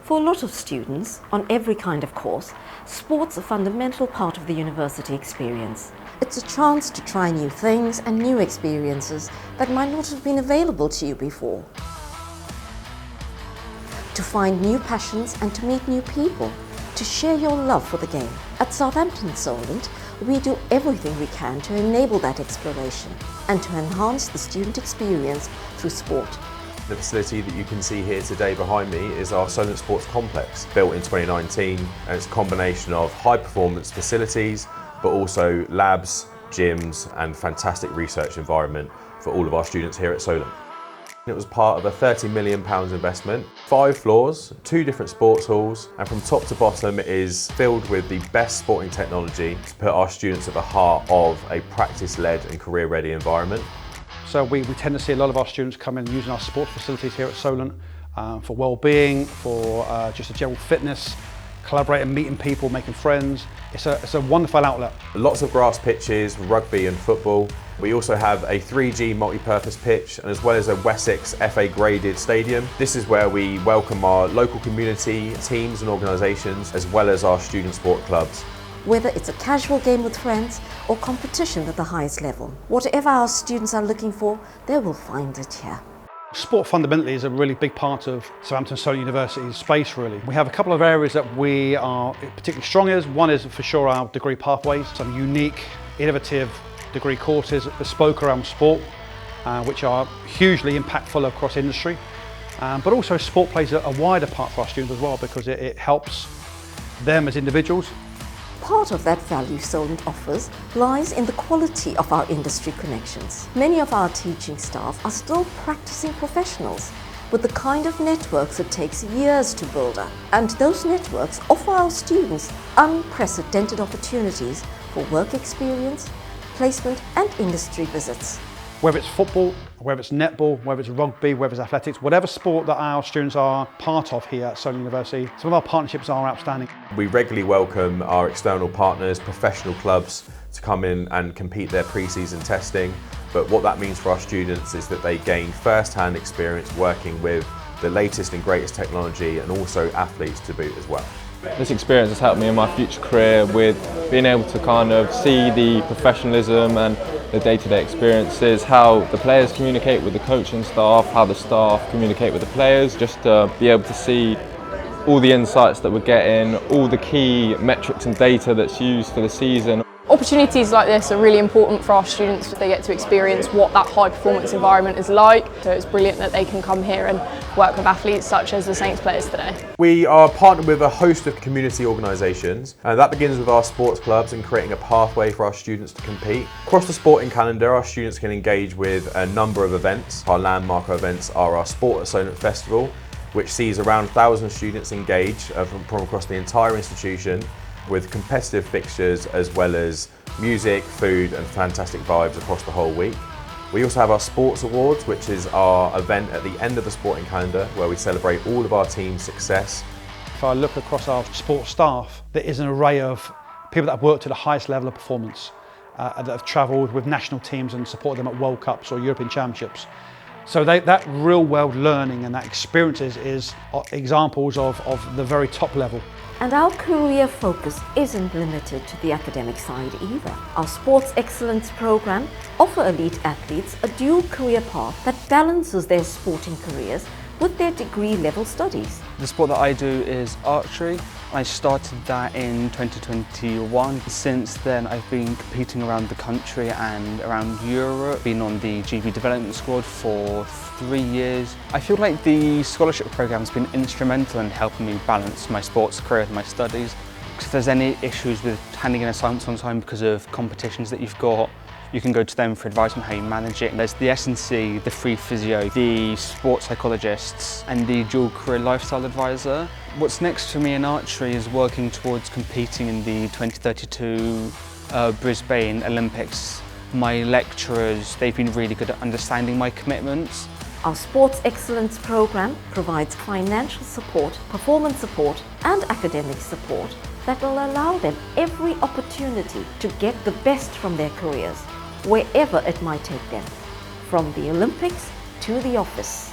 For a lot of students, on every kind of course, sport's a fundamental part of the university experience. It's a chance to try new things and new experiences that might not have been available to you before. To find new passions and to meet new people, to share your love for the game. At Southampton Solent, we do everything we can to enable that exploration and to enhance the student experience through sport. The facility that you can see here today behind me is our Solent Sports Complex, built in 2019, and it's a combination of high performance facilities, but also labs, gyms and fantastic research environment for all of our students here at Solent. It was part of a £30 million investment, 5 floors, 2 different sports halls, and from top to bottom it is filled with the best sporting technology to put our students at the heart of a practice-led and career-ready environment. So we tend to see a lot of our students come in using our sports facilities here at Solent for well-being, for just a general fitness, collaborating, meeting people, making friends. It's a wonderful outlet. Lots of grass pitches, rugby and football. We also have a 3G multi-purpose pitch, and as well as a Wessex FA graded stadium. This is where we welcome our local community teams and organisations, as well as our student sport clubs. Whether it's a casual game with friends or competition at the highest level, whatever our students are looking for, they will find it here. Sport fundamentally is a really big part of Southampton Solent University's space really. We have a couple of areas that we are particularly strong in. One is for sure our degree pathways, some unique, innovative degree courses bespoke around sport, which are hugely impactful across industry. But also sport plays a wider part for our students as well, because it helps them as individuals. Part of that value Solent offers lies in the quality of our industry connections. Many of our teaching staff are still practicing professionals with the kind of networks it takes years to build up. And those networks offer our students unprecedented opportunities for work experience, placement and industry visits. Whether it's football, whether it's netball, whether it's rugby, whether it's athletics, whatever sport that our students are part of here at Solent University, some of our partnerships are outstanding. We regularly welcome our external partners, professional clubs, to come in and compete their pre-season testing. But what that means for our students is that they gain first-hand experience working with the latest and greatest technology, and also athletes to boot as well. This experience has helped me in my future career with being able to kind of see the professionalism and the day-to-day experiences, how the players communicate with the coaching staff, how the staff communicate with the players, just to be able to see all the insights that we're getting, all the key metrics and data that's used for the season. Opportunities like this are really important for our students. They get to experience what that high performance environment is like, so it's brilliant that they can come here and work with athletes such as the Saints players today. We are partnered with a host of community organisations, and that begins with our sports clubs and creating a pathway for our students to compete. Across the sporting calendar, our students can engage with a number of events. Our landmark events are our Sport at Solent Festival, which sees around 1,000 students engage from across the entire institution, with competitive fixtures as well as music, food and fantastic vibes across the whole week. We also have our Sports Awards, which is our event at the end of the sporting calendar where we celebrate all of our team's success. If I look across our sports staff, there is an array of people that have worked at the highest level of performance, that have travelled with national teams and supported them at World Cups or European Championships. So that real world learning and that experiences is examples of the very top level. And our career focus isn't limited to the academic side either. Our Sports Excellence program offers elite athletes a dual career path that balances their sporting careers with their degree level studies. The sport that I do is archery. I started that in 2021. Since then I've been competing around the country and around Europe, been on the GB development squad for 3 years. I feel like the scholarship program has been instrumental in helping me balance my sports career and my studies. If there's any issues with handing in assignments on time because of competitions that you've got, you can go to them for advice on how you manage it. There's the S&C, the free physio, the sports psychologists and the dual career lifestyle advisor. What's next for me in archery is working towards competing in the 2032 Brisbane Olympics. My lecturers, they've been really good at understanding my commitments. Our Sports Excellence program provides financial support, performance support and academic support that will allow them every opportunity to get the best from their careers, wherever it might take them, from the Olympics to the office.